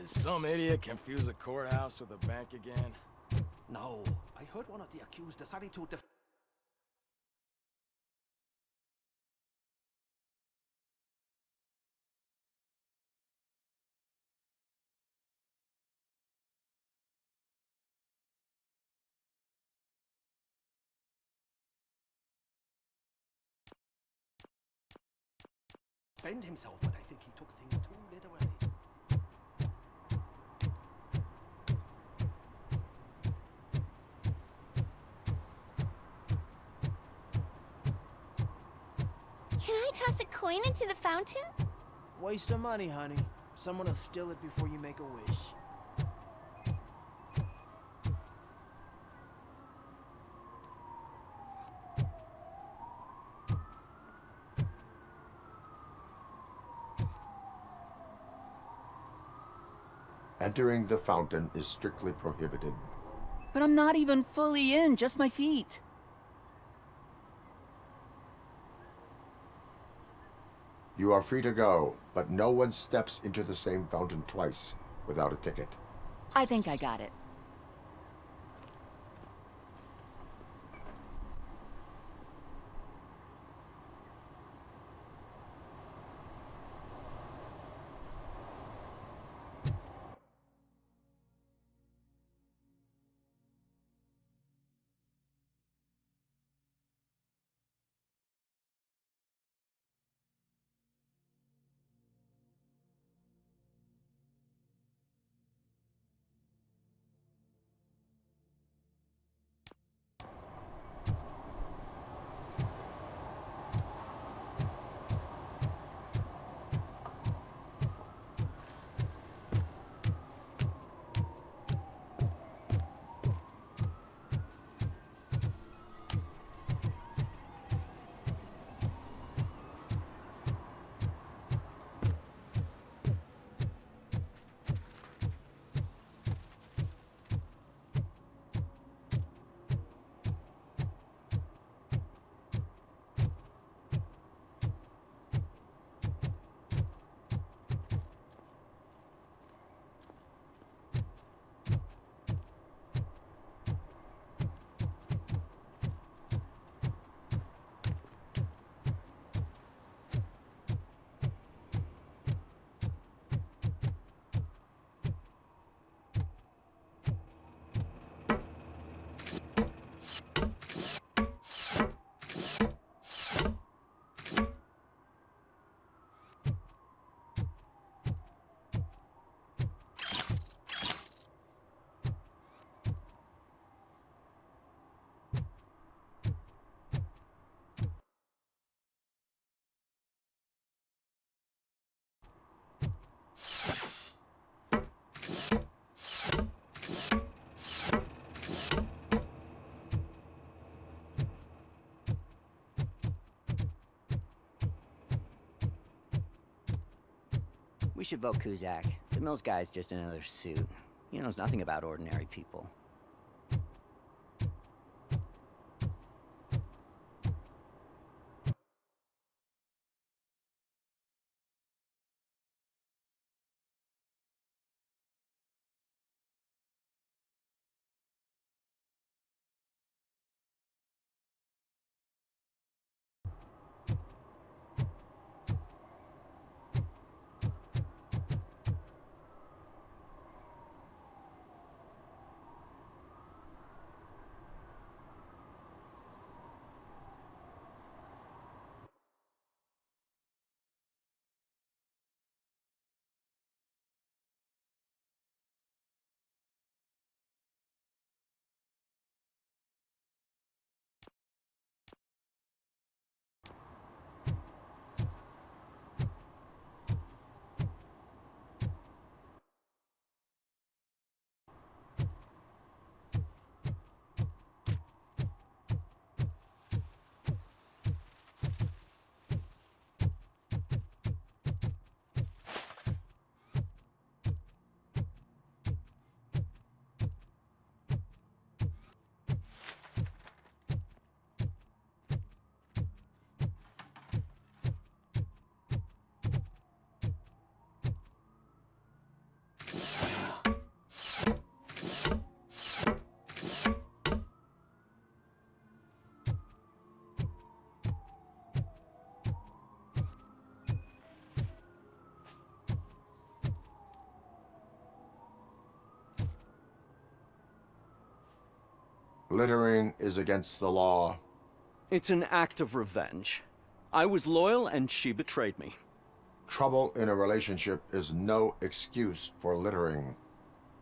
Did some idiot confuse a courthouse with a bank again? No, I heard one of the accused decided to defend himself, but I think he took things too literally. Can I toss a coin into the fountain? Waste of money, honey. Someone will steal it before you make a wish. Entering the fountain is strictly prohibited. But I'm not even fully in, just my feet. You are free to go, but no one steps into the same fountain twice without a ticket. I think I got it. We should vote Kuzak. The Mills guy's just another suit. He knows nothing about ordinary people. Littering is against the law. It's an act of revenge. I was loyal and she betrayed me. Trouble in a relationship is no excuse for littering.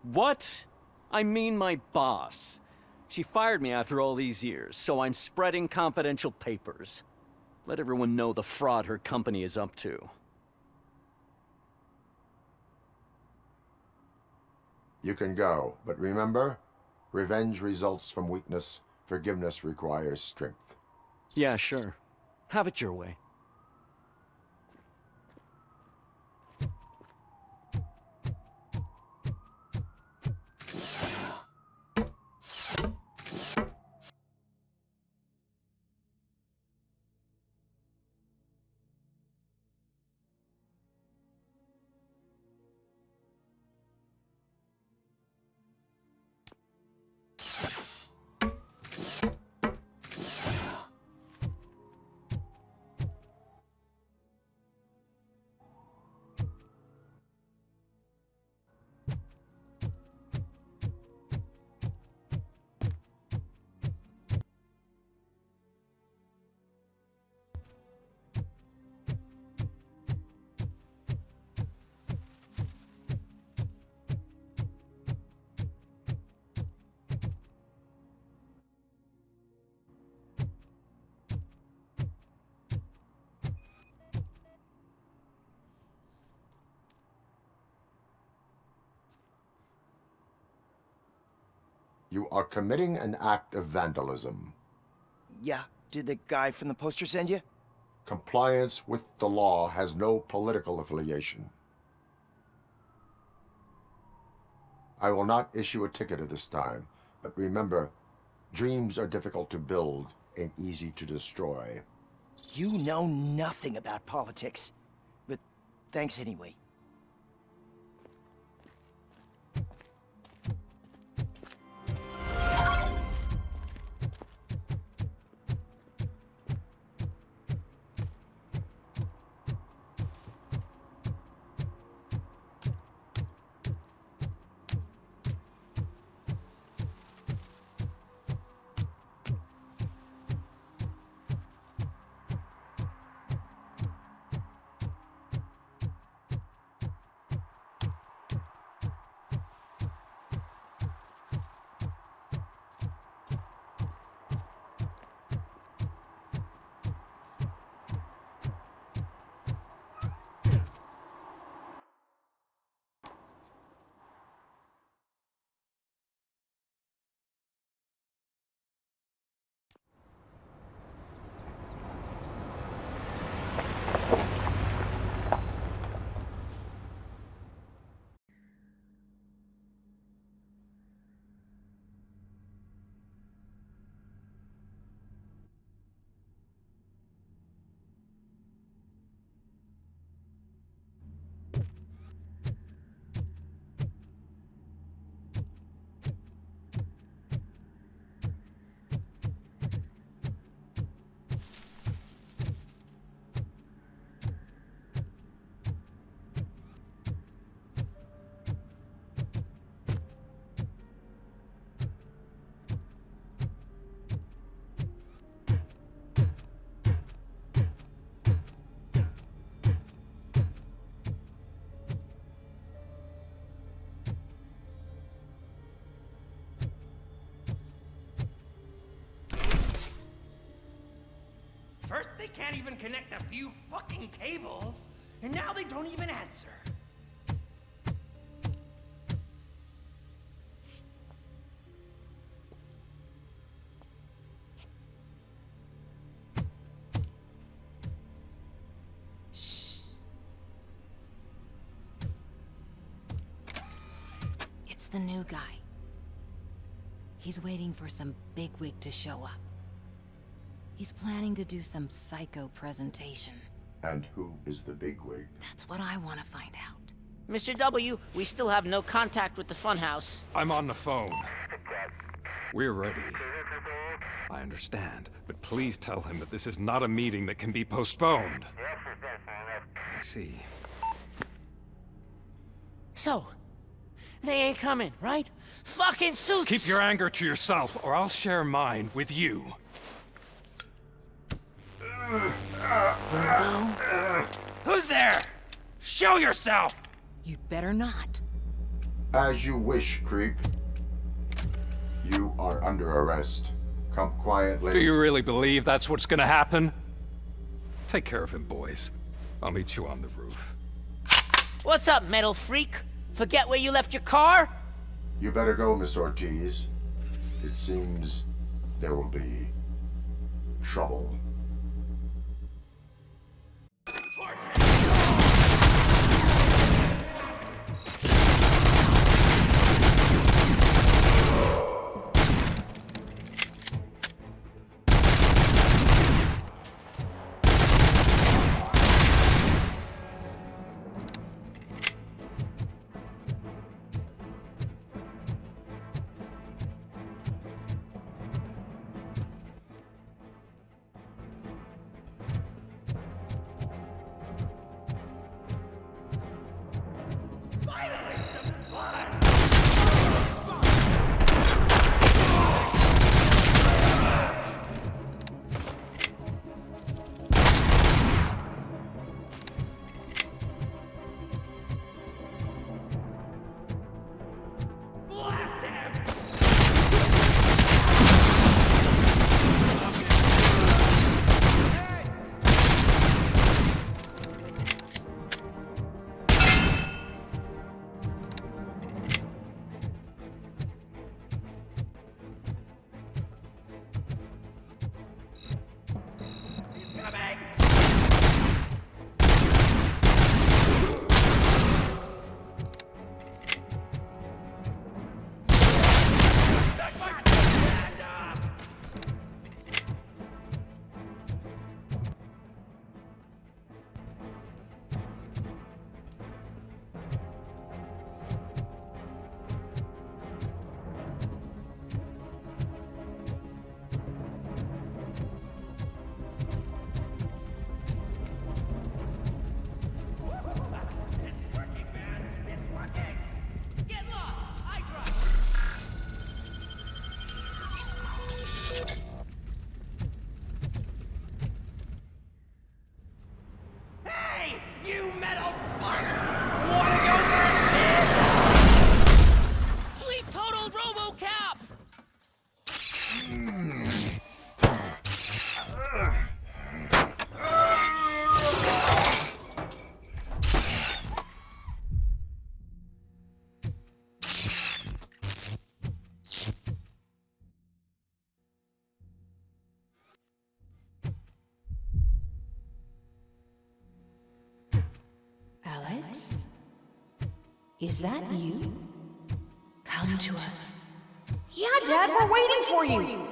What? I mean my boss. She fired me after all these years, so I'm spreading confidential papers. Let everyone know the fraud her company is up to. You can go, but remember, revenge results from weakness. Forgiveness requires strength. Yeah, sure. Have it your way. You are committing an act of vandalism. Yeah, did the guy from the poster send you? Compliance with the law has no political affiliation. I will not issue a ticket at this time, but remember, dreams are difficult to build and easy to destroy. You know nothing about politics. But thanks anyway. First, they can't even connect a few fucking cables, and now they don't even answer. It's the new guy. He's waiting for some bigwig to show up. He's planning to do some psycho presentation. And who is the bigwig? That's what I want to find out. Mr. W, we still have no contact with the funhouse. I'm on the phone. We're ready. I understand, but please tell him that this is not a meeting that can be postponed. I see. So, They ain't coming, right? Fucking suits! Keep your anger to yourself, or I'll share mine with you. Who's there? Show yourself! You'd better not. As you wish, creep. You are under arrest. Come quietly. Do you really believe that's what's gonna happen? Take care of him, boys. I'll meet you on the roof. What's up, metal freak? Forget where you left your car? You better go, Miss Ortiz. It seems there will be trouble. You metal fuck! Wanna go first, We totaled Robocop! Alex? Is that you? Come to us. Yeah, Dad, we're waiting for you.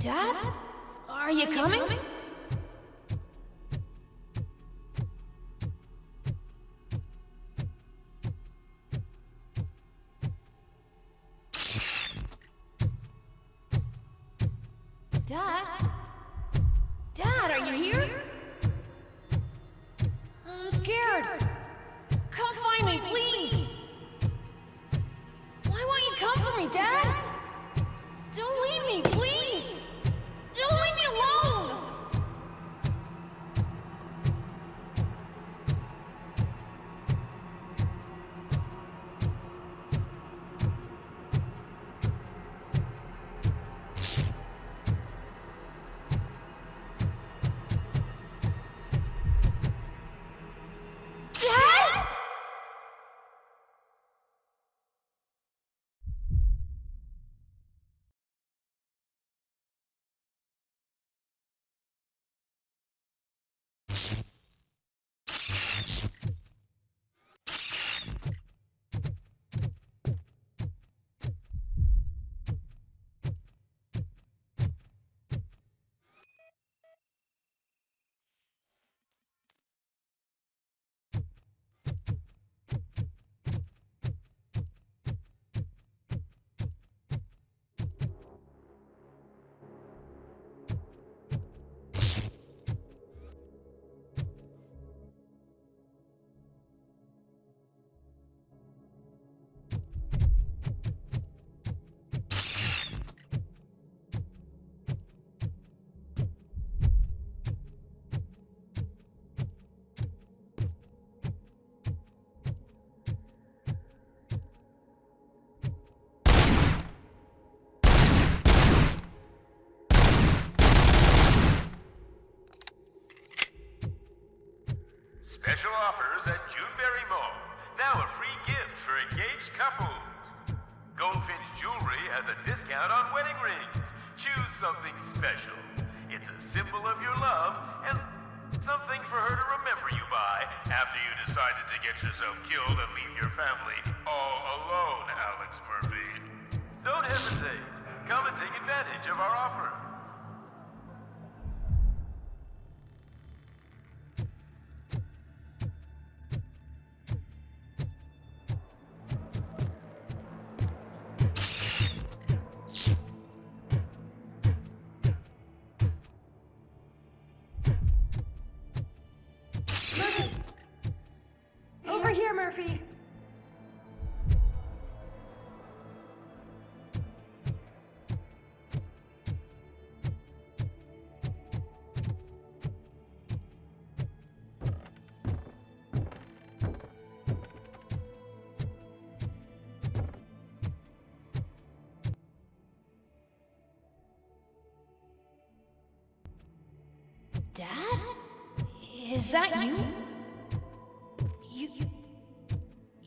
Dad? Are you coming? Dad? Dad, are you here? I'm scared. Come find me, please. Why won't you come for me, Dad? Don't leave me, please. Don't leave me alone. Special offers at Juneberry Mall. Now a free gift for engaged couples. Goldfinch Jewelry has a discount on wedding rings. Choose something special. It's a symbol of your love and something for her to remember you by after you decided to get yourself killed and leave your family all alone, Alex Murphy. Don't hesitate. Come and take advantage of our offer. Over here, Murphy! Dad? Is that you?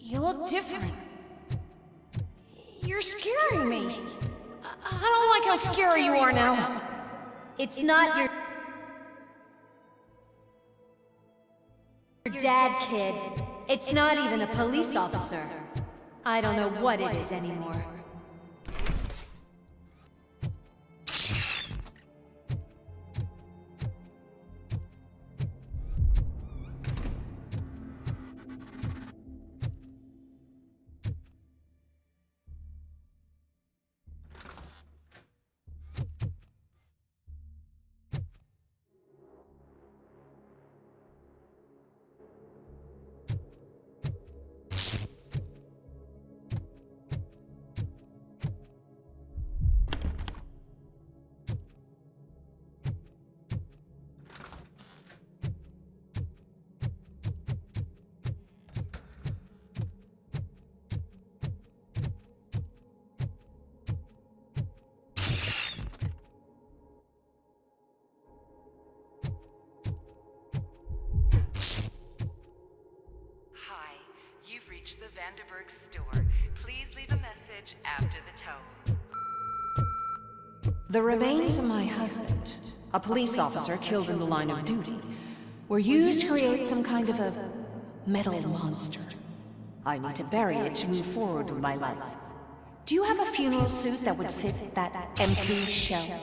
You look different. You're scaring me. I don't like how scary you are now. It's not your dad, kid. It's not even a police officer. I don't know what it is anymore. You've reached the Vanderburg store. Please leave a message after the tone. The remains of my husband, a police officer killed in the line of duty, were used to create some kind of a metal monster. I need to bury it to move forward with my life. Do you have a funeral suit that would fit that empty shell?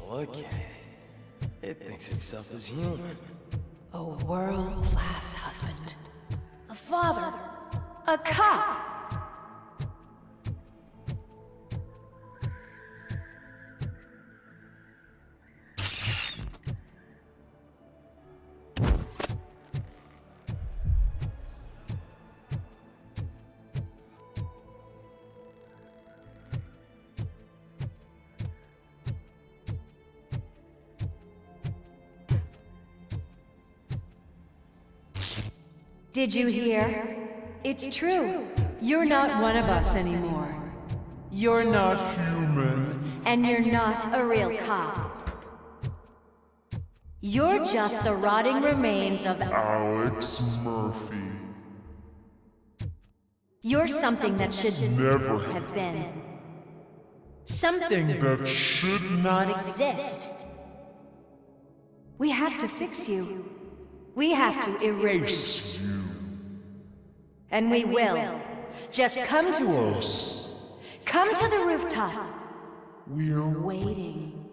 Look at it. It thinks itself as human. A world-class husband. A father. A cop. Did you hear? It's true. You're not one of us anymore. You're not human. And you're not a real cop. You're just the rotting remains of Alex Murphy. You're something that should never have been. Something that should not exist. We have to fix you. We have to erase you. And we will. Just come to us. Come to the rooftop. We're waiting.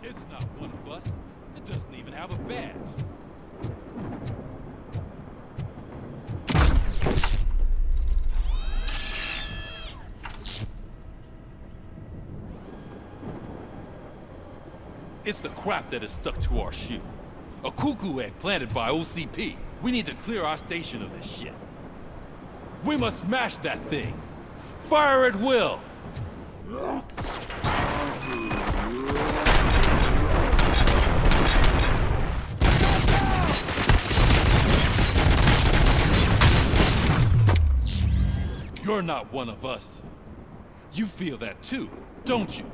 It's not one of us. It doesn't even have a badge. It's the crap that is stuck to our shoe. A cuckoo egg planted by OCP. We need to clear our station of this shit. We must smash that thing. Fire at will. You're not one of us. You feel that too, don't you?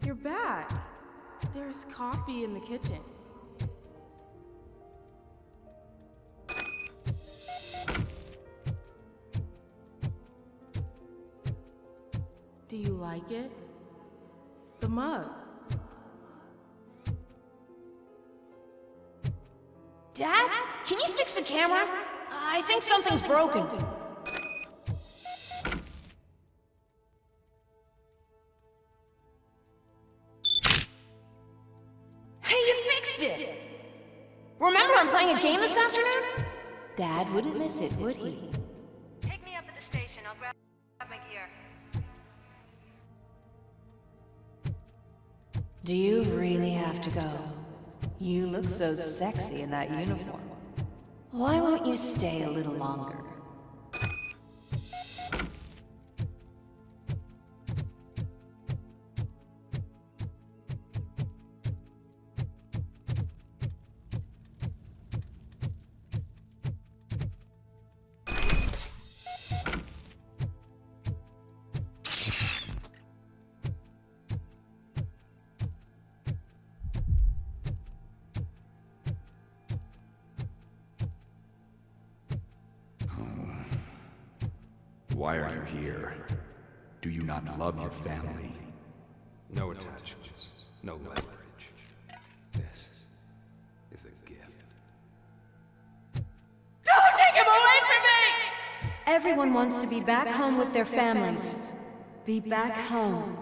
You're back. There's coffee in the kitchen. Do you like it? The mug. Dad? Can you fix the camera? I think something's broken. Hey, you fixed it! Remember I'm playing a game this afternoon? Dad wouldn't miss it, would he? Take me up at the station. I'll grab my gear. Do you really have to go? You look so sexy in that uniform. Why won't you stay a little longer? Why are you here? Do you not love your family? No attachments, no leverage. This is a gift. Don't take him away from me! Everyone wants to be back home with their families. Be back home.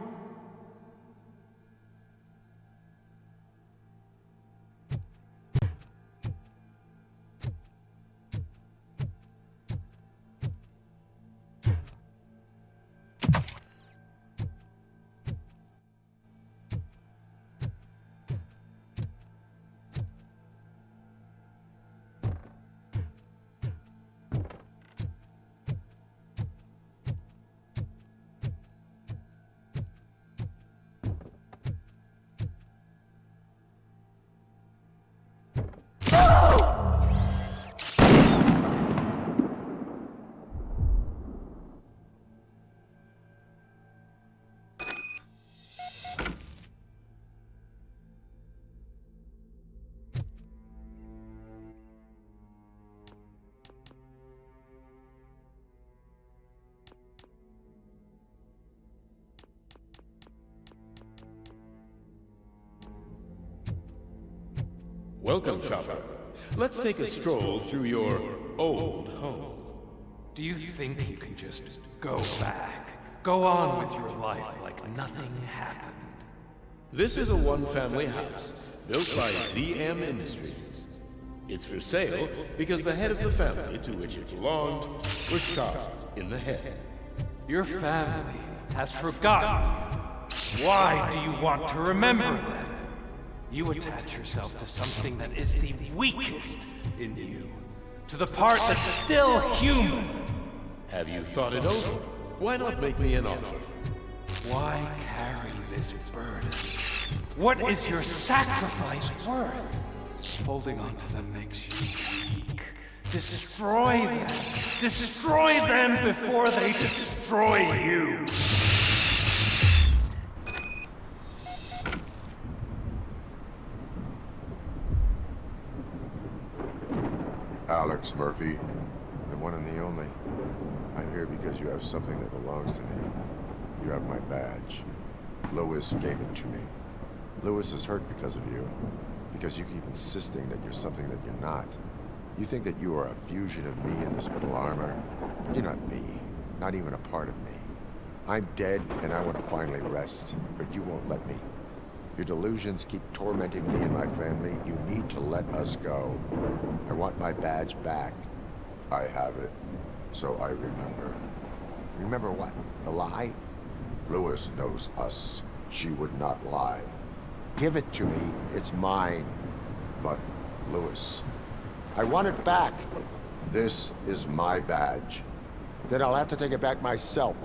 Welcome, Chopper. Let's take a stroll through your old home. Do you think you can just go back? Go on with your life like nothing happened? This is a one-family house, built by ZM Industries. It's for sale because the head of the family to which it belonged was shot in the head. Your family has forgotten you. Why do you want to remember them? You attach yourself to something that is the weakest in you, to the part that's still human. Have you thought it over? Why not make me an offer? Why carry this burden? What is your sacrifice worth? Holding on to them makes you weak. Destroy them! Destroy them before they destroy you! Alex Murphy, the one and the only. I'm here because you have something that belongs to me. You have my badge. Lewis gave it to me. Lewis is hurt because of you. Because you keep insisting that you're something that you're not. You think that you are a fusion of me in this metal armor. But you're not me. Not even a part of me. I'm dead and I want to finally rest, but you won't let me. Your delusions keep tormenting me and my family. You need to let us go. I want my badge back. I have it, so I remember. Remember what? The lie? Lewis knows us. She would not lie. Give it to me. It's mine. But, Lewis, I want it back. This is my badge. Then I'll have to take it back myself.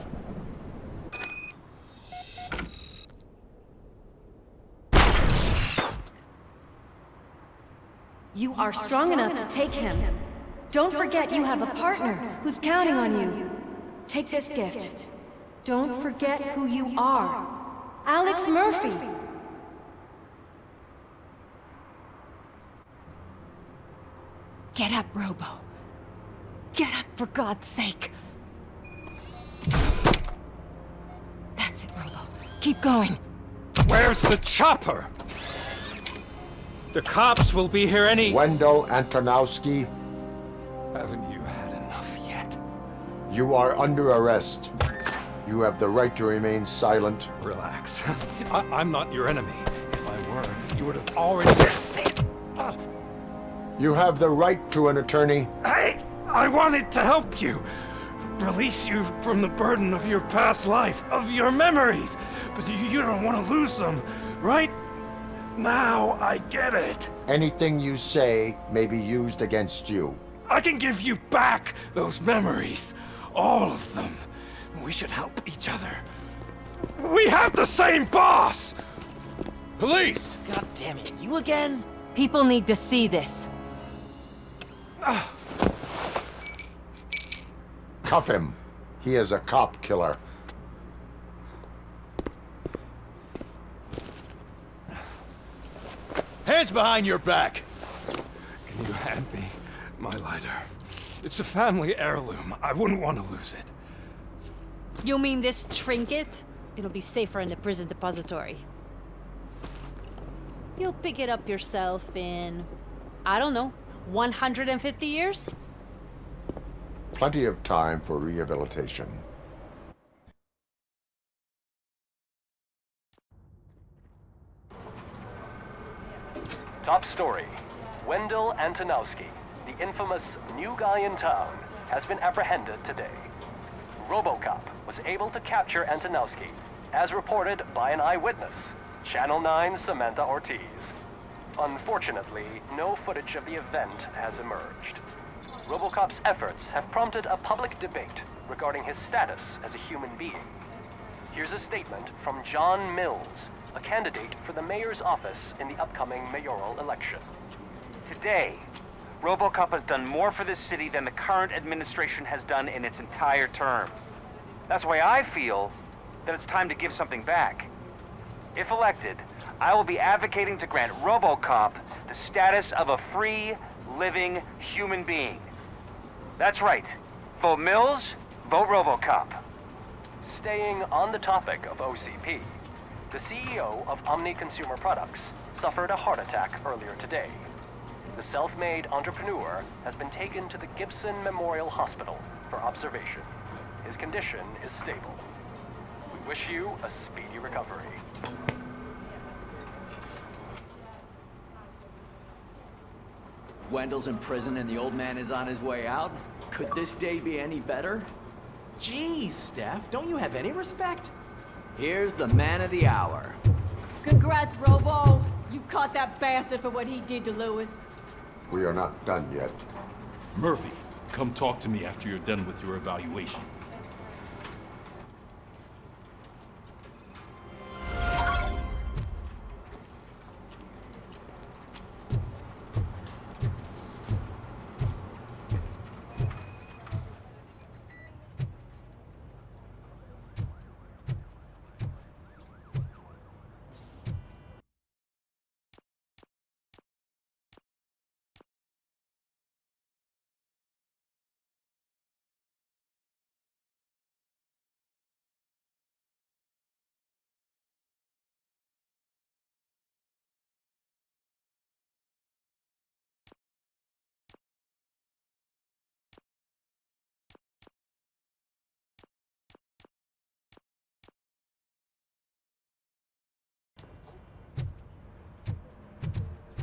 You are strong enough to take him. Don't forget you have a partner who's counting on you. Take this gift. Don't forget who you are. Alex Murphy. Get up, Robo. Get up, for God's sake. That's it, Robo. Keep going. Where's the chopper? The cops will be here any— Wendell Antonowski. Haven't you had enough yet? You are under arrest. You have the right to remain silent. Relax. I'm not your enemy. If I were, you would have already— You have the right to an attorney. Hey! I wanted to help you! Release you from the burden of your past life, of your memories! But you don't want to lose them, right? Now I get it. Anything you say may be used against you. I can give you back those memories. All of them. We should help each other. We have the same boss! Police! God damn it, you again? People need to see this. Cuff him. He is a cop killer. Hands behind your back! Can you hand me my lighter? It's a family heirloom. I wouldn't want to lose it. You mean this trinket? It'll be safer in the prison depository. You'll pick it up yourself in, I don't know, 150 years? Plenty of time for rehabilitation. Top story. Wendell Antonowski, the infamous new guy in town, has been apprehended today. Robocop was able to capture Antonowski, as reported by an eyewitness, Channel 9's Samantha Ortiz. Unfortunately, no footage of the event has emerged. Robocop's efforts have prompted a public debate regarding his status as a human being. Here's a statement from John Mills, a candidate for the mayor's office in the upcoming mayoral election. Today, Robocop has done more for this city than the current administration has done in its entire term. That's why I feel that it's time to give something back. If elected, I will be advocating to grant Robocop the status of a free, living human being. That's right. Vote Mills, vote Robocop. Staying on the topic of OCP, the CEO of Omni Consumer Products suffered a heart attack earlier today. The self-made entrepreneur has been taken to the Gibson Memorial Hospital for observation. His condition is stable. We wish you a speedy recovery. Wendell's in prison and the old man is on his way out? Could this day be any better? Jeez, Steph, don't you have any respect? Here's the man of the hour. Congrats, Robo. You caught that bastard for what he did to Lewis. We are not done yet. Murphy, come talk to me after you're done with your evaluation.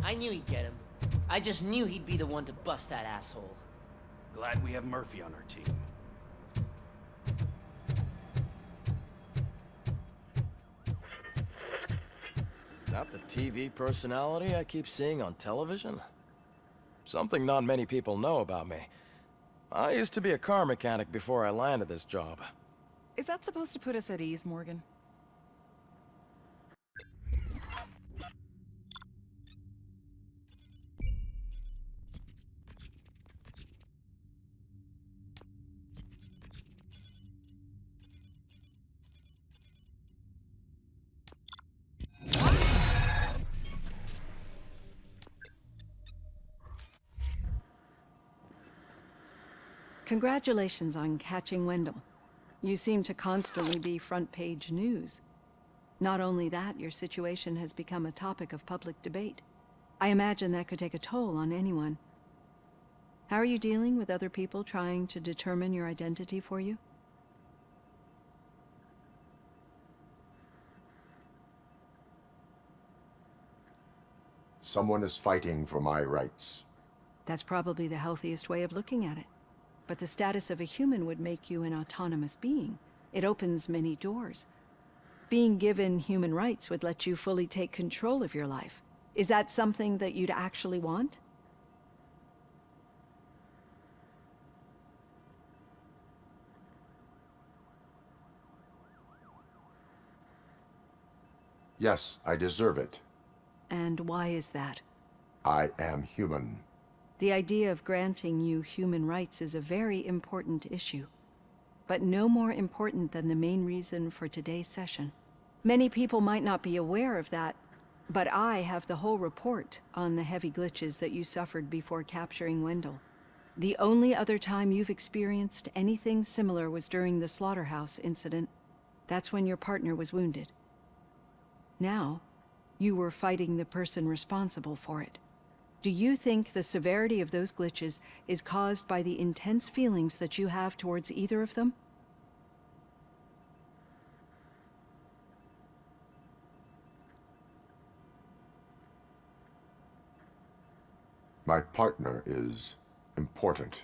I knew he'd get him. I just knew he'd be the one to bust that asshole. Glad we have Murphy on our team. Is that the TV personality I keep seeing on television? Something not many people know about me. I used to be a car mechanic before I landed this job. Is that supposed to put us at ease, Morgan? Congratulations on catching Wendell. You seem to constantly be front-page news. Not only that, your situation has become a topic of public debate. I imagine that could take a toll on anyone. How are you dealing with other people trying to determine your identity for you? Someone is fighting for my rights. That's probably the healthiest way of looking at it. But the status of a human would make you an autonomous being. It opens many doors. Being given human rights would let you fully take control of your life. Is that something that you'd actually want? Yes, I deserve it. And why is that? I am human. The idea of granting you human rights is a very important issue, but no more important than the main reason for today's session. Many people might not be aware of that, but I have the whole report on the heavy glitches that you suffered before capturing Wendell. The only other time you've experienced anything similar was during the slaughterhouse incident. That's when your partner was wounded. Now, you were fighting the person responsible for it. Do you think the severity of those glitches is caused by the intense feelings that you have towards either of them? My partner is important.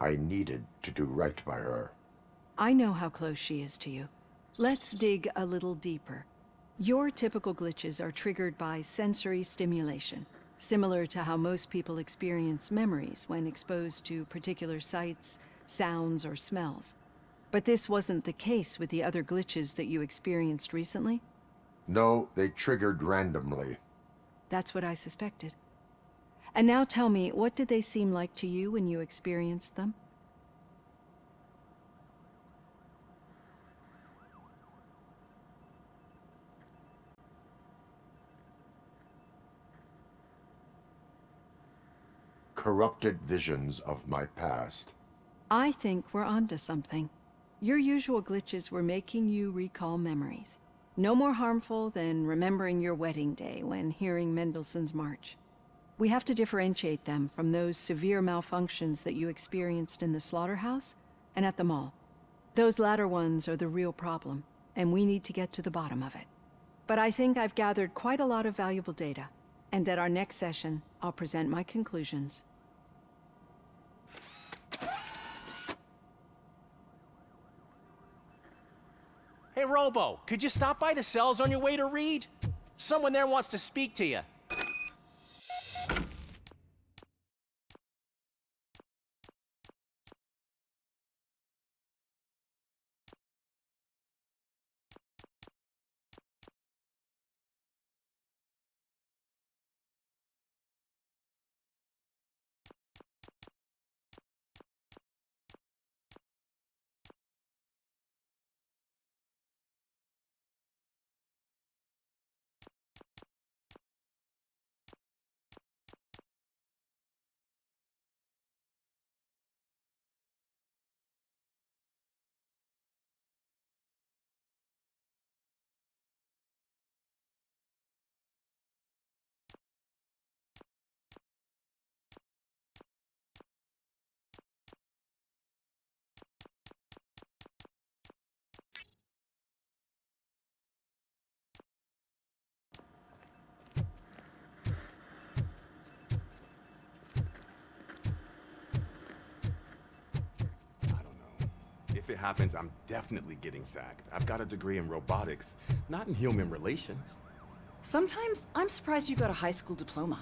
I needed to do right by her. I know how close she is to you. Let's dig a little deeper. Your typical glitches are triggered by sensory stimulation, similar to how most people experience memories when exposed to particular sights, sounds, or smells. But this wasn't the case with the other glitches that you experienced recently? No, they triggered randomly. That's what I suspected. And now tell me, what did they seem like to you when you experienced them? Corrupted visions of my past. I think we're onto something. Your usual glitches were making you recall memories. No more harmful than remembering your wedding day when hearing Mendelssohn's March. We have to differentiate them from those severe malfunctions that you experienced in the slaughterhouse and at the mall. Those latter ones are the real problem, and we need to get to the bottom of it. But I think I've gathered quite a lot of valuable data, and at our next session, I'll present my conclusions. Hey, Robo, could you stop by the cells on your way to Reed? Someone there wants to speak to you. happens, I'm definitely getting sacked. I've got a degree in robotics, not in human relations. Sometimes I'm surprised you got a high school diploma.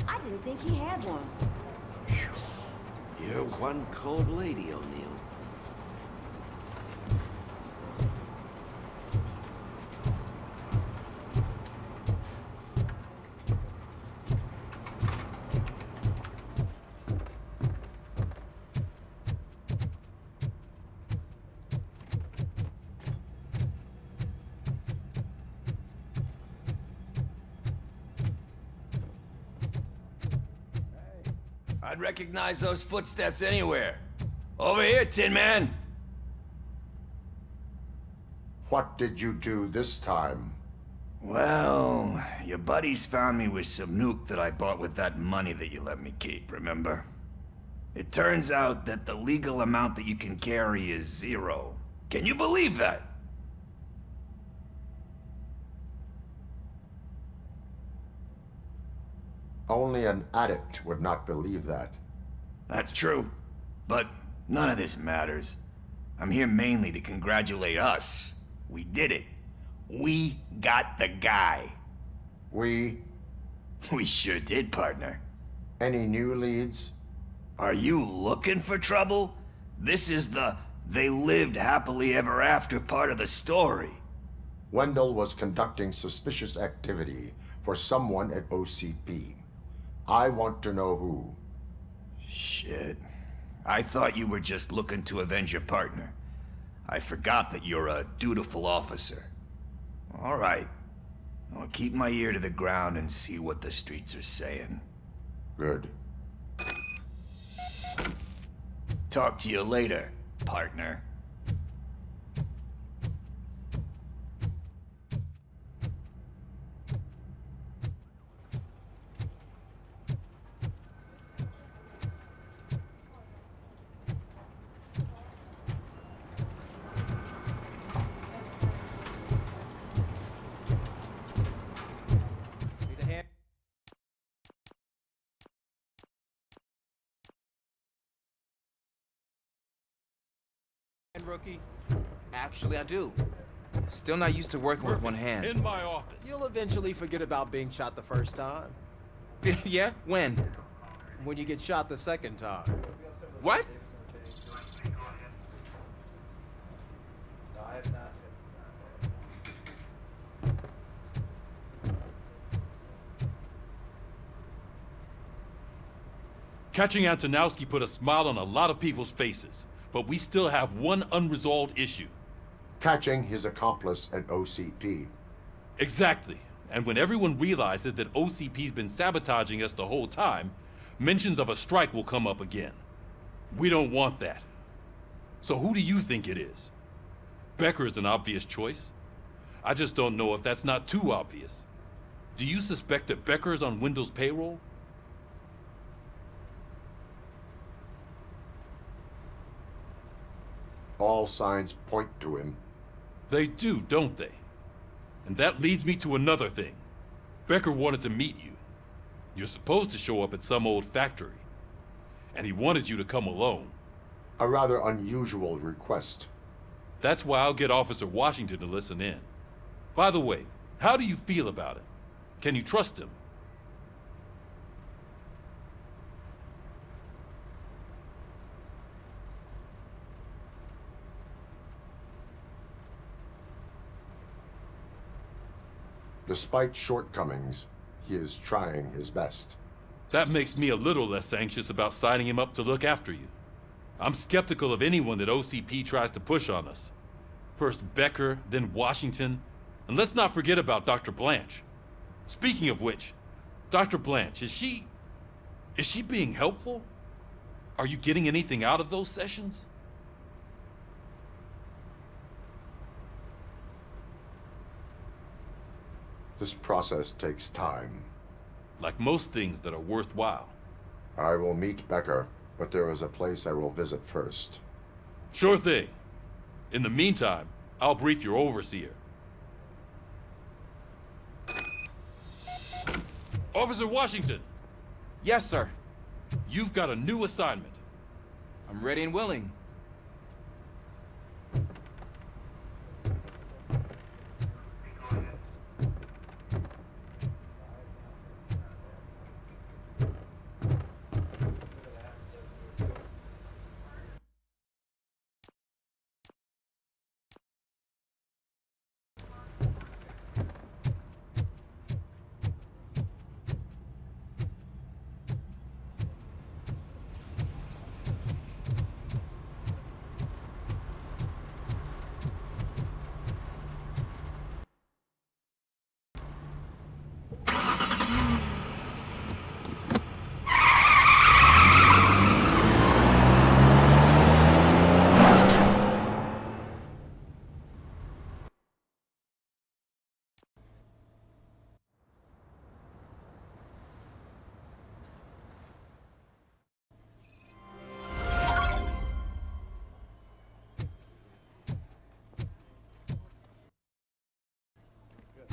I didn't think he had one. You're one cold lady, O'Neill. I'd recognize those footsteps anywhere. Over here, Tin Man! What did you do this time? Well, your buddies found me with some nuke that I bought with that money that you let me keep, remember? It turns out that the legal amount that you can carry is 0. Can you believe that? Only an addict would not believe that. That's true. But none of this matters. I'm here mainly to congratulate us. We did it. We got the guy. We sure did, partner. Any new leads? Are you looking for trouble? This is the "they lived happily ever after" part of the story. Wendell was conducting suspicious activity for someone at OCP. I want to know who. Shit. I thought you were just looking to avenge your partner. I forgot that you're a dutiful officer. All right. I'll keep my ear to the ground and see what the streets are saying. Good. Talk to you later, partner. Rookie. Actually, I do. Still not used to working with one hand. In my office. You'll eventually forget about being shot the first time. Yeah? When? When you get shot the second time. What? Catching Antonowski put a smile on a lot of people's faces, but we still have one unresolved issue. Catching his accomplice at OCP. Exactly. And when everyone realizes that OCP's been sabotaging us the whole time, mentions of a strike will come up again. We don't want that. So who do you think it is? Becker is an obvious choice. I just don't know if that's not too obvious. Do you suspect that Becker is on Wendell's payroll? All signs point to him. They do, don't they? And that leads me to another thing. Becker wanted to meet you. You're supposed to show up at some old factory. And he wanted you to come alone. A rather unusual request. That's why I'll get Officer Washington to listen in. By the way, how do you feel about him? Can you trust him? Despite shortcomings, he is trying his best. That makes me a little less anxious about signing him up to look after you. I'm skeptical of anyone that OCP tries to push on us. First Becker, then Washington, and let's not forget about Dr. Blanche. Speaking of which, Dr. Blanche, is she being helpful? Are you getting anything out of those sessions? This process takes time. Like most things that are worthwhile. I will meet Becker, but there is a place I will visit first. Sure thing. In the meantime, I'll brief your overseer. Officer Washington! Yes, sir. You've got a new assignment. I'm ready and willing.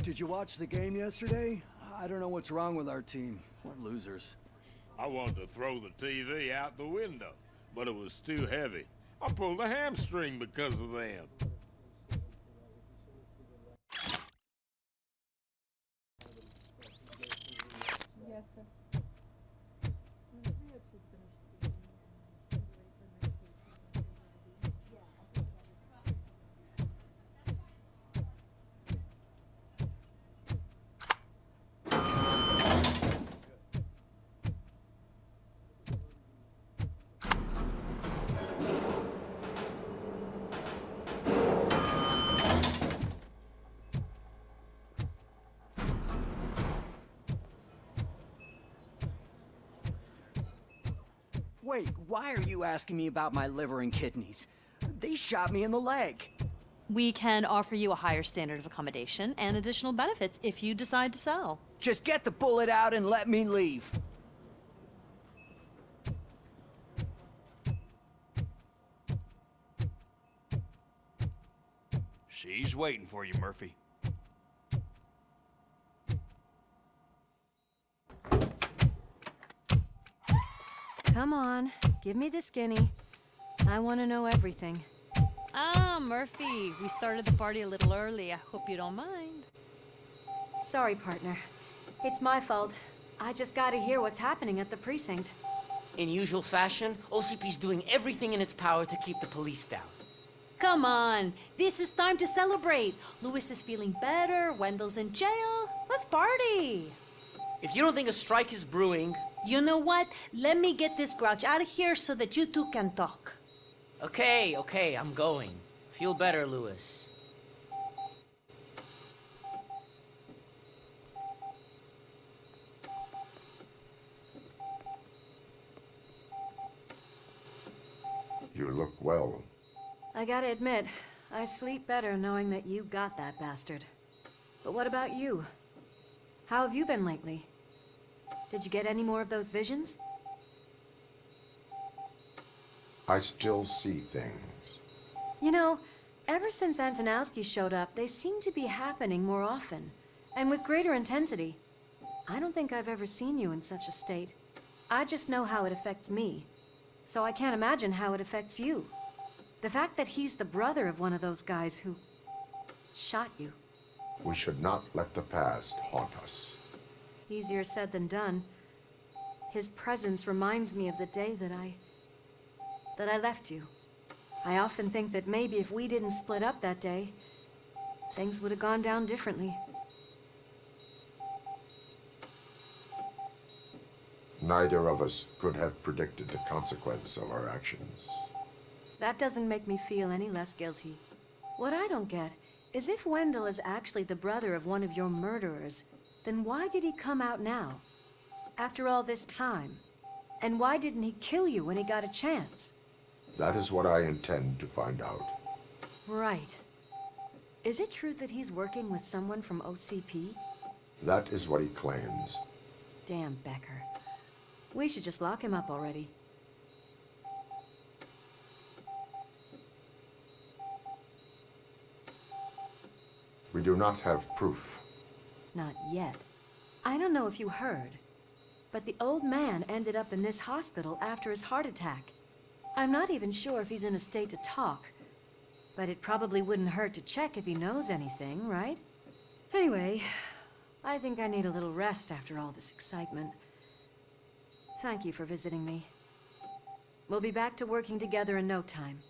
Did you watch the game yesterday? I don't know what's wrong with our team. We're losers. I wanted to throw the TV out the window, but it was too heavy. I pulled a hamstring because of them. Yes, sir. Wait, why are you asking me about my liver and kidneys? They shot me in the leg. We can offer you a higher standard of accommodation and additional benefits if you decide to sell. Just get the bullet out and let me leave. She's waiting for you, Murphy. Come on, give me the skinny. I want to know everything. Ah, Murphy, we started the party a little early. I hope you don't mind. Sorry, partner. It's my fault. I just gotta hear what's happening at the precinct. In usual fashion, OCP's doing everything in its power to keep the police down. Come on, this is time to celebrate. Louis is feeling better, Wendell's in jail. Let's party. If you don't think a strike is brewing... You know what? Let me get this grouch out of here so that you two can talk. Okay, I'm going. Feel better, Louis. You look well. I gotta admit, I sleep better knowing that you got that bastard. But what about you? How have you been lately? Did you get any more of those visions? I still see things. You know, ever since Antonowski showed up, they seem to be happening more often, and with greater intensity. I don't think I've ever seen you in such a state. I just know how it affects me, so I can't imagine how it affects you. The fact that he's the brother of one of those guys who shot you. We should not let the past haunt us. Easier said than done. His presence reminds me of the day that I left you. I often think that maybe if we didn't split up that day, things would have gone down differently. Neither of us could have predicted the consequence of our actions. That doesn't make me feel any less guilty. What I don't get is if Wendell is actually the brother of one of your murderers, then why did he come out now? After all this time? And why didn't he kill you when he got a chance? That is what I intend to find out. Right. Is it true that he's working with someone from OCP? That is what he claims. Damn Becker. We should just lock him up already. We do not have proof. Not yet. I don't know if you heard, but the old man ended up in this hospital after his heart attack. I'm not even sure if he's in a state to talk, but it probably wouldn't hurt to check if he knows anything, right? Anyway, I think I need a little rest after all this excitement. Thank you for visiting me. We'll be back to working together in no time.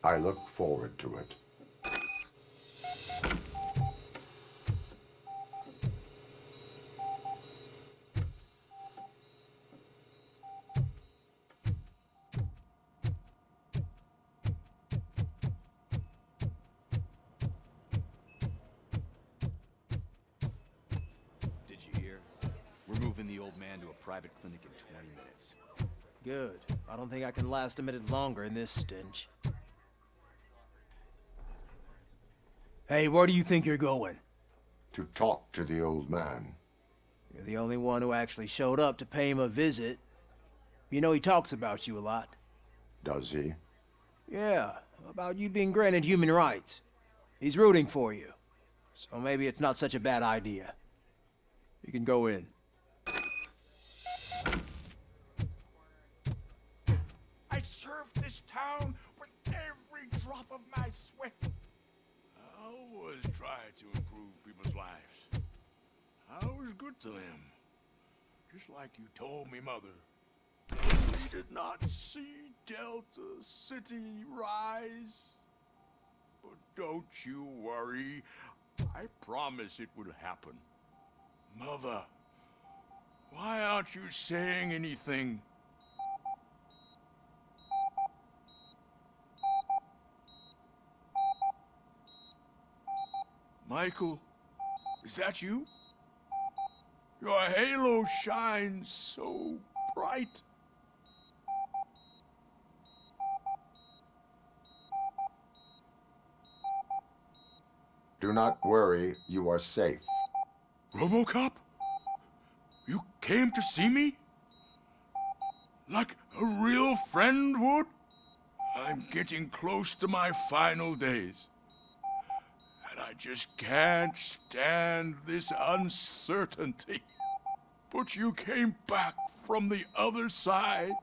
I look forward to it. Did you hear? We're moving the old man to a private clinic in 20 minutes. Good. I don't think I can last a minute longer in this stench. Hey, where do you think you're going? To talk to the old man. You're the only one who actually showed up to pay him a visit. You know he talks about you a lot. Does he? Yeah, about you being granted human rights. He's rooting for you. So maybe it's not such a bad idea. You can go in. I served this town with every drop of my sweat. I always try to improve people's lives. I was good to them. Just like you told me, Mother. We did not see Delta City rise. But don't you worry. I promise it will happen. Mother, why aren't you saying anything? Michael, is that you? Your halo shines so bright. Do not worry, you are safe. Robocop? You came to see me? Like a real friend would? I'm getting close to my final days. And I just can't stand this uncertainty. But you came back from the other side.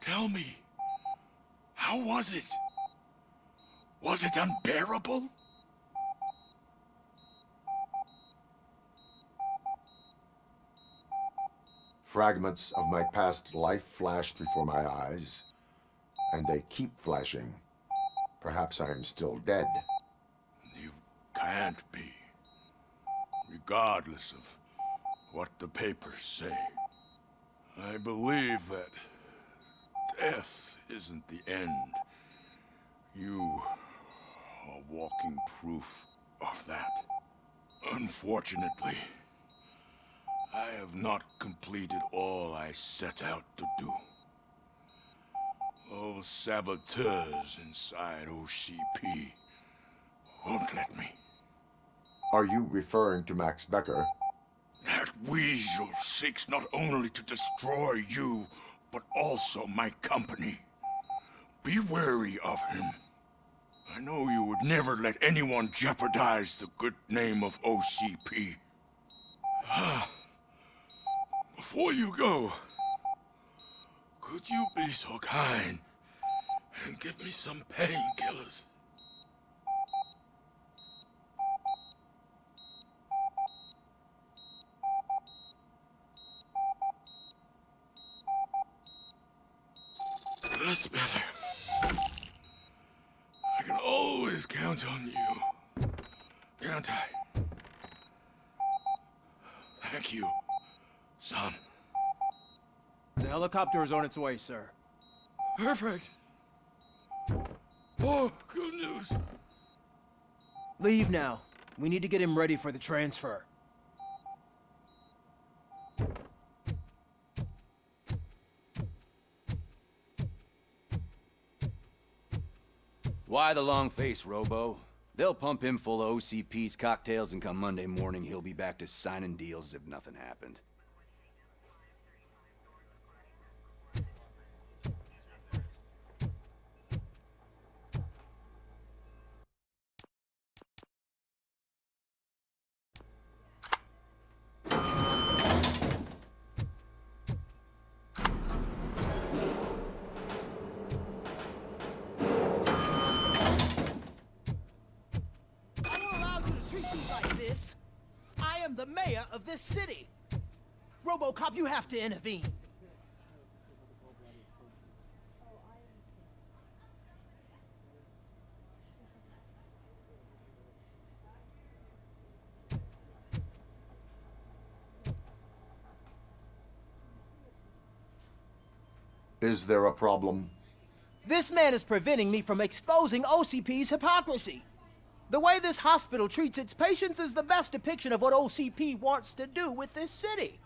Tell me, how was it? Was it unbearable? Fragments of my past life flashed before my eyes, and they keep flashing. Perhaps I am still dead. You can't be, regardless of what the papers say. I believe that death isn't the end. You are walking proof of that. Unfortunately, I have not completed all I set out to do. Those saboteurs inside OCP won't let me. Are you referring to Max Becker? That weasel seeks not only to destroy you, but also my company. Be wary of him. I know you would never let anyone jeopardize the good name of OCP. Before you go, could you be so kind and give me some painkillers? That's better. I can always count on you, can't I? Thank you, son. The helicopter is on its way, sir. Perfect. Oh, good news. Leave now. We need to get him ready for the transfer. Why the long face, Robo? They'll pump him full of OCP's cocktails, and come Monday morning, he'll be back to signing deals as if nothing happened. I am the mayor of this city. Robocop, you have to intervene. Is there a problem? This man is preventing me from exposing OCP's hypocrisy. The way this hospital treats its patients is the best depiction of what OCP wants to do with this city.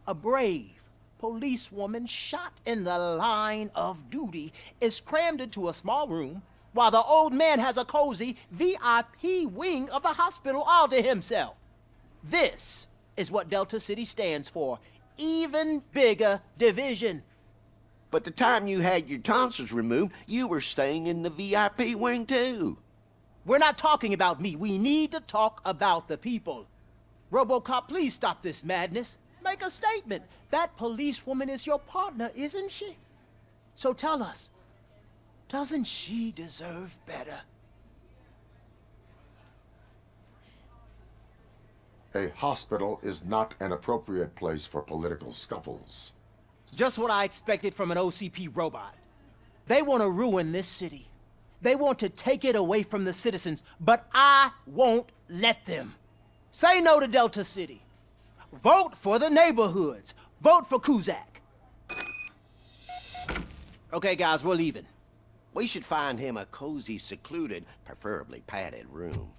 A brave policewoman shot in the line of duty is crammed into a small room while the old man has a cozy VIP wing of the hospital all to himself. This is what Delta City stands for. Even bigger division. But the time you had your tonsils removed, you were staying in the VIP wing too. We're not talking about me. We need to talk about the people. Robocop, please stop this madness. Make a statement. That policewoman is your partner, isn't she? So tell us, doesn't she deserve better? A hospital is not an appropriate place for political scuffles. Just what I expected from an OCP robot. They want to ruin this city. They want to take it away from the citizens, but I won't let them. Say no to Delta City. Vote for the neighborhoods. Vote for Kuzak. Okay, guys, we're leaving. We should find him a cozy, secluded, preferably padded room.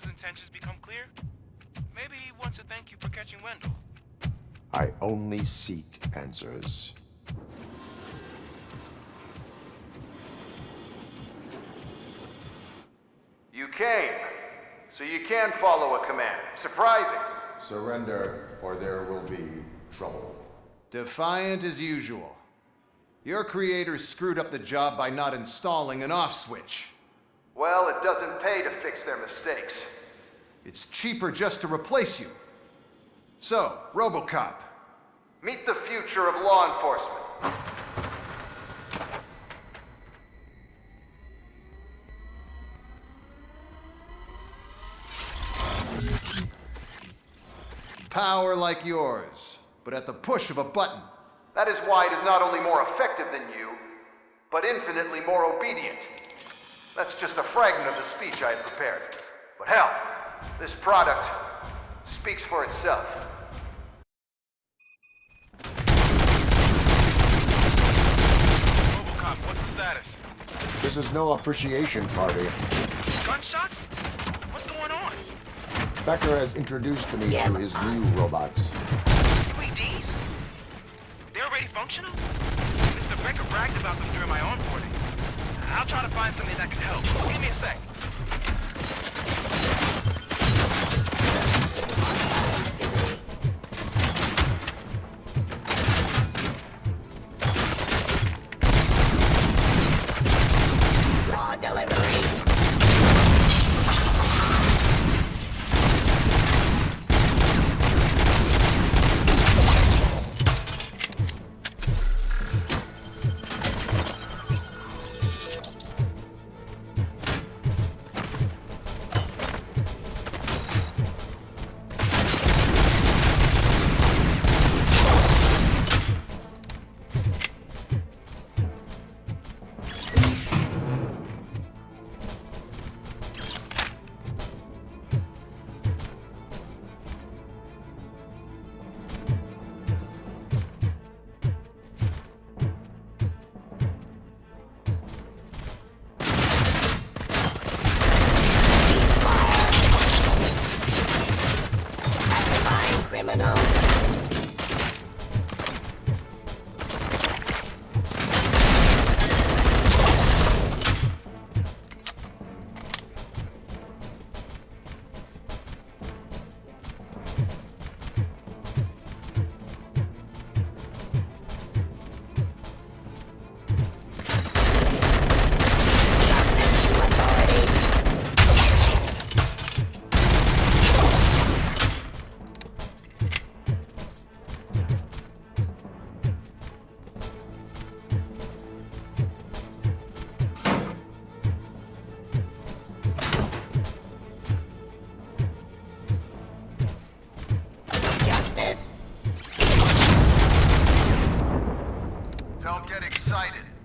Intentions become clear? Maybe he wants to thank you for catching Wendell. I only seek answers. You came, so you can follow a command. Surprising. Surrender, or there will be trouble. Defiant as usual. Your creators screwed up the job by not installing an off switch. Well, it doesn't pay to fix their mistakes. It's cheaper just to replace you. So, Robocop, meet the future of law enforcement. Power like yours, but at the push of a button. That is why it is not only more effective than you, but infinitely more obedient. That's just a fragment of the speech I had prepared. But hell, this product speaks for itself. Robocop, what's the status? This is no appreciation party. Gunshots? What's going on? Becker has introduced me to his new robots. UADs? They're already functional? Mr. Becker bragged about them during my onboarding. I'll try to find something that can help. Just give me a sec. Raw delivery.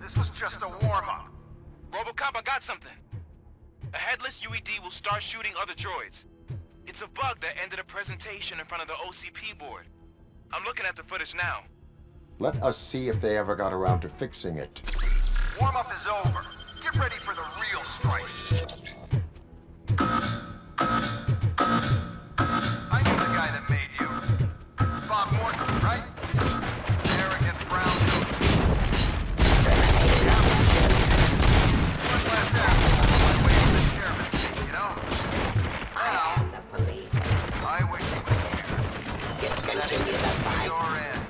This was just a warm-up. Robocop, I got something. A headless UED will start shooting other droids. It's a bug that ended a presentation in front of the OCP board. I'm looking at the footage now. Let us see if they ever got around to fixing it. Warm-up is over. Get ready for the real strike. I knew the guy that made you. Bob Morton, right? Arrogant brown dude. One last asshole on my way to the chairman's seat, you know? Now, I wish he was here. That it was your end.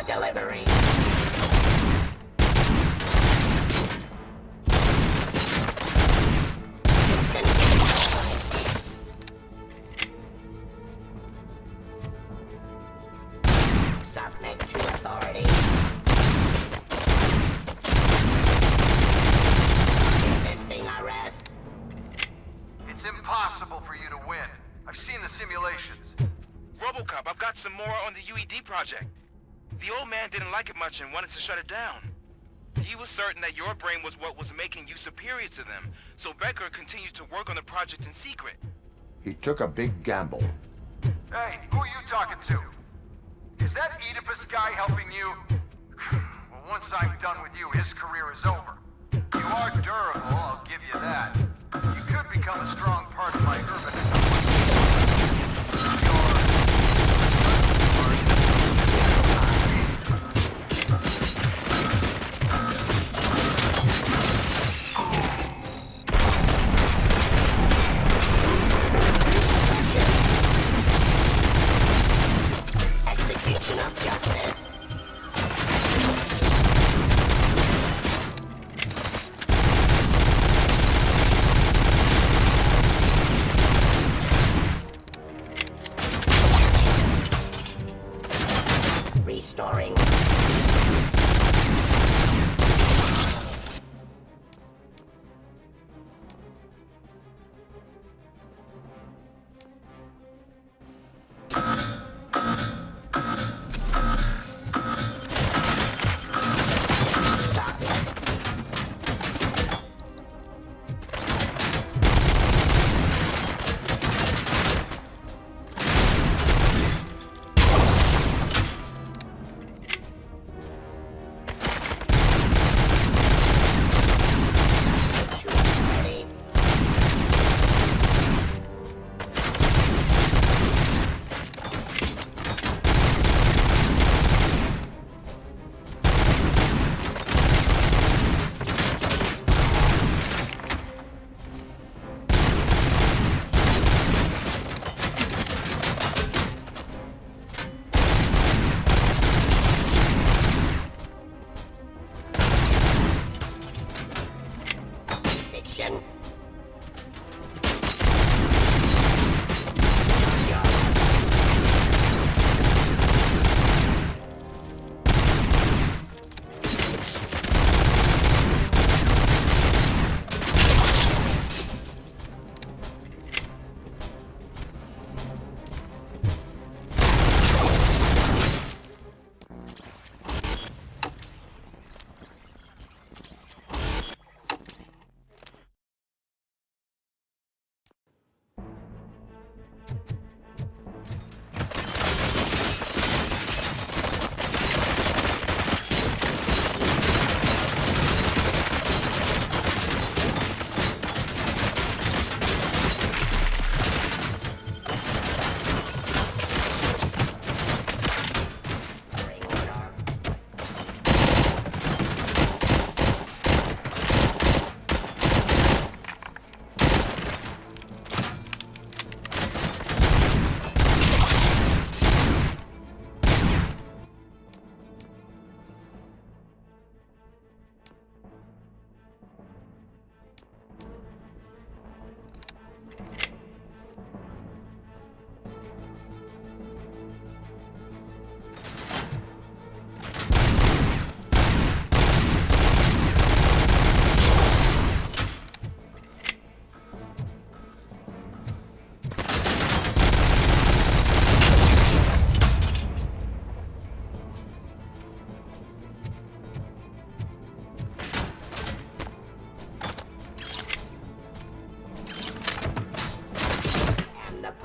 Delivery. Submit to authority. Resisting arrest. It's impossible for you to win. I've seen the simulations. Robocop, I've got some more on the UED project. The old man didn't like it much and wanted to shut it down. He was certain that your brain was what was making you superior to them, so Becker continued to work on the project in secret. He took a big gamble. Hey, who are you talking to? Is that Oedipus guy helping you? Well, once I'm done with you, his career is over. You are durable, I'll give you that. You could become a strong part of my urban...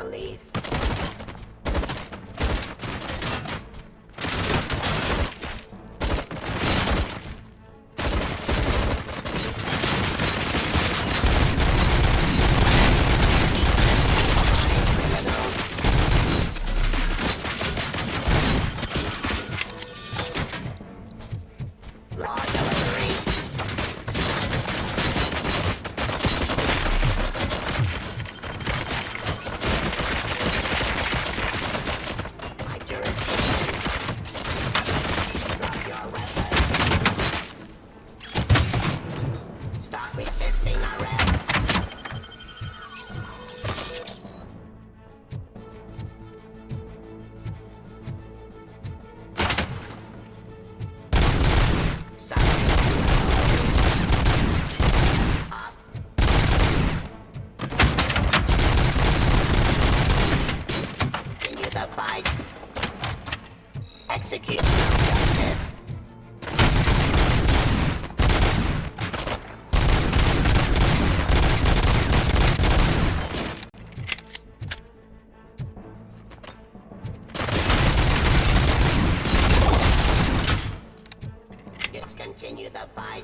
police. Execute justice. Let's continue the fight.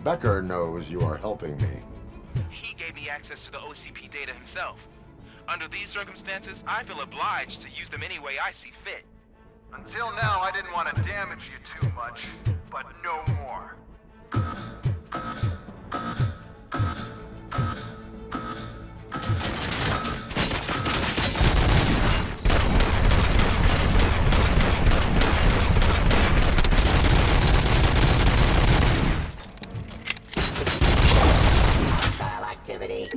Becker knows you are helping me. He gave me access to the OCP data himself. Under these circumstances, I feel obliged to use them any way I see fit. Until now, I didn't want to damage you too much, but no more. Activity.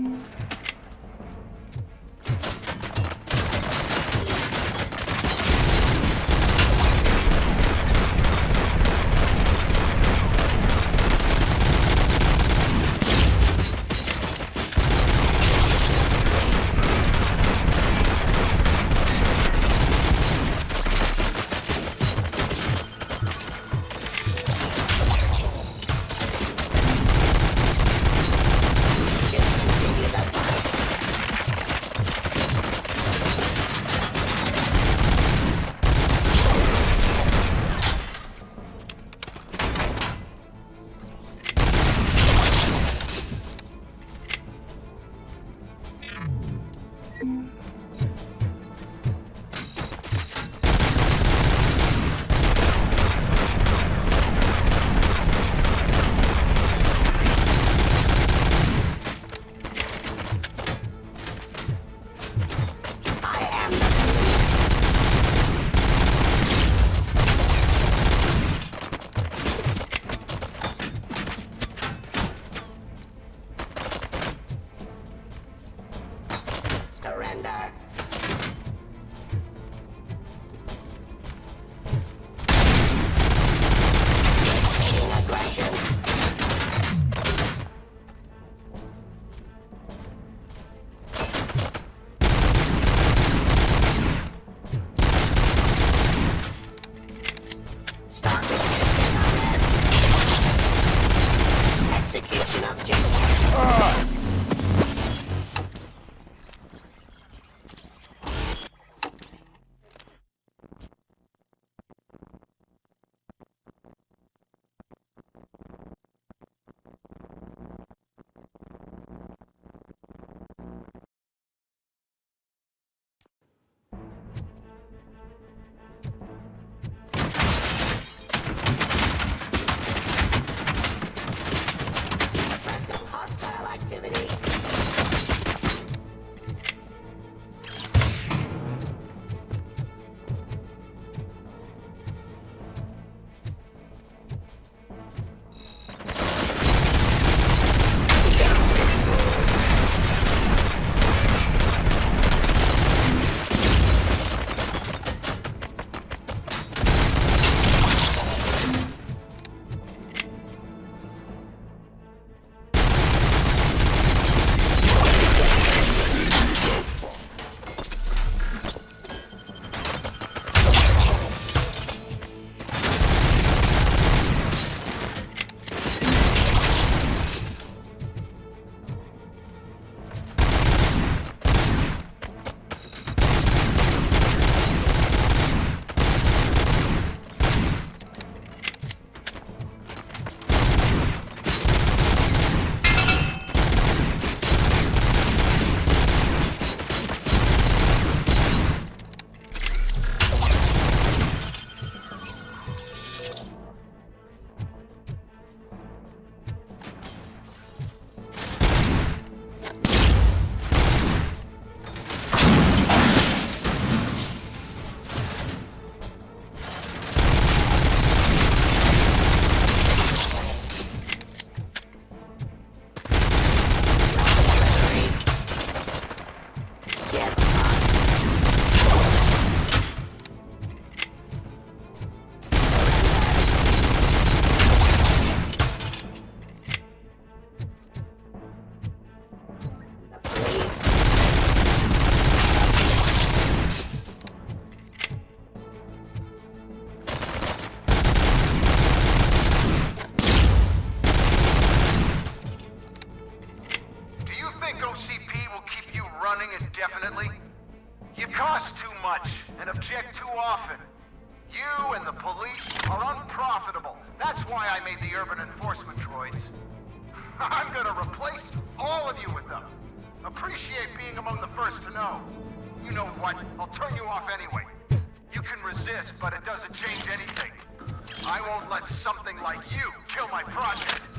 object too often. You and the police are unprofitable. That's why I made the urban enforcement droids. I'm gonna replace all of you with them. Appreciate being among the first to know. You know what? I'll turn you off anyway. You can resist, but it doesn't change anything. I won't let something like you kill my project.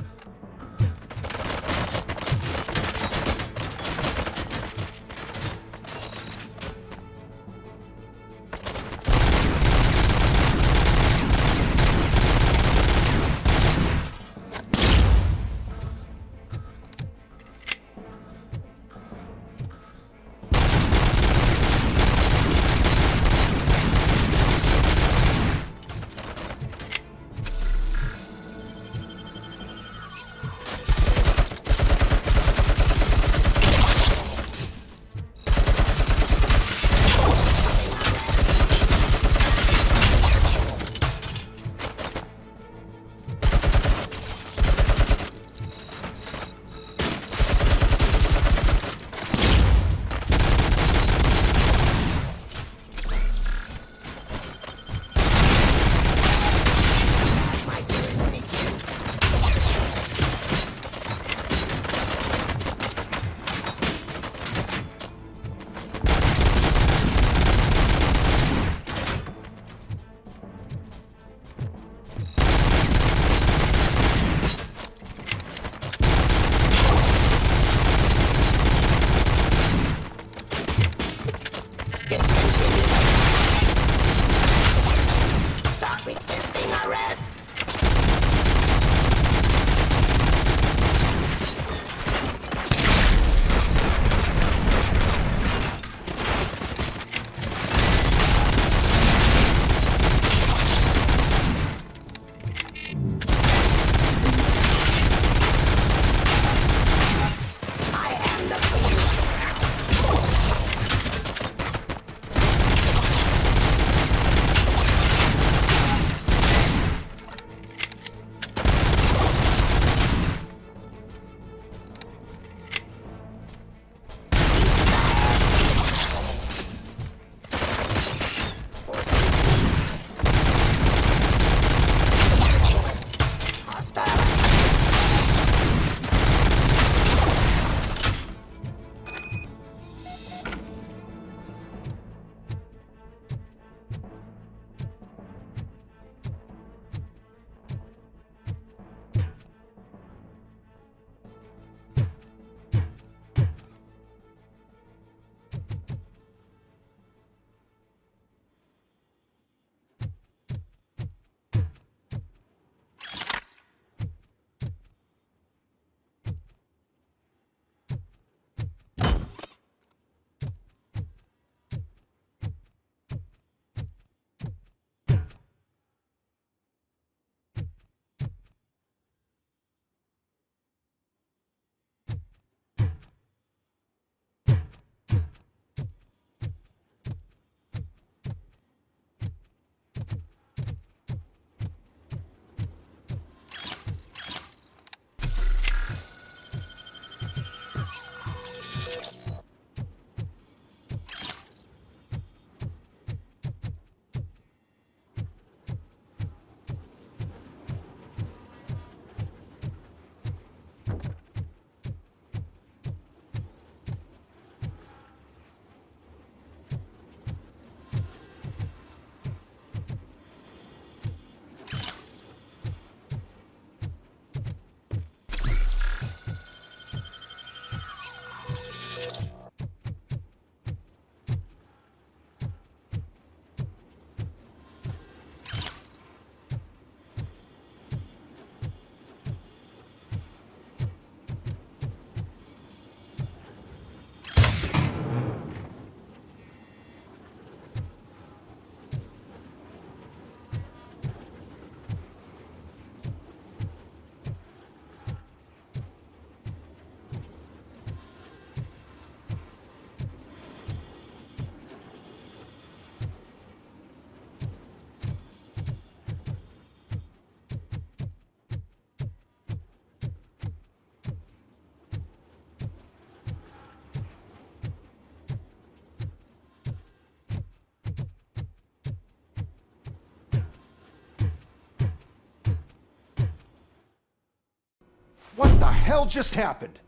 hell just happened?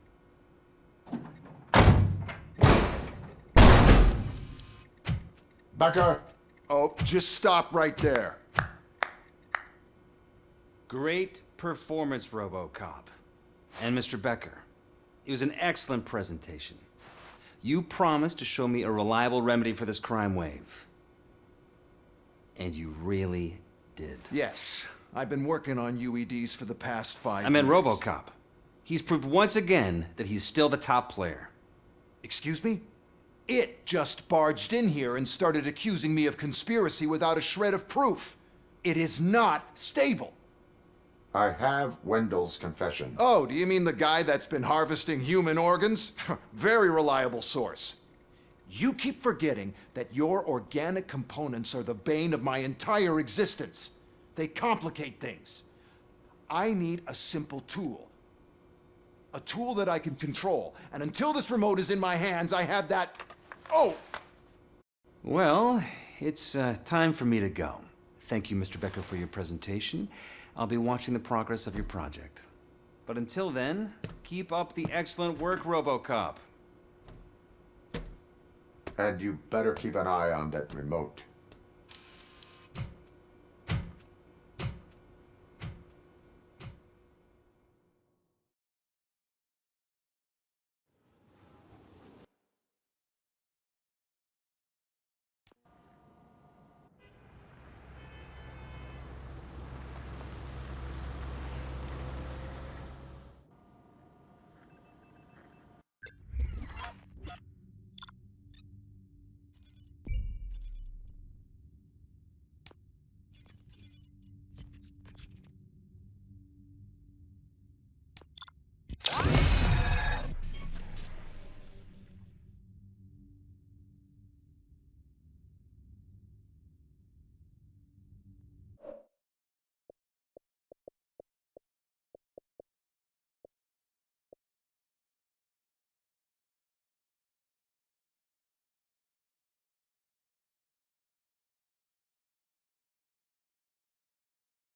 Becker! Oh, just stop right there. Great performance, Robocop. And Mr. Becker, it was an excellent presentation. You promised to show me a reliable remedy for this crime wave. And you really did. Yes, I've been working on UEDs for the past 5 years. I meant Robocop. He's proved once again that he's still the top player. Excuse me? It just barged in here and started accusing me of conspiracy without a shred of proof. It is not stable. I have Wendell's confession. Oh, do you mean the guy that's been harvesting human organs? Very reliable source. You keep forgetting that your organic components are the bane of my entire existence. They complicate things. I need a simple tool. A tool that I can control. And until this remote is in my hands, I have that... Oh! Well, it's time for me to go. Thank you, Mr. Becker, for your presentation. I'll be watching the progress of your project. But until then, keep up the excellent work, Robocop. And you better keep an eye on that remote.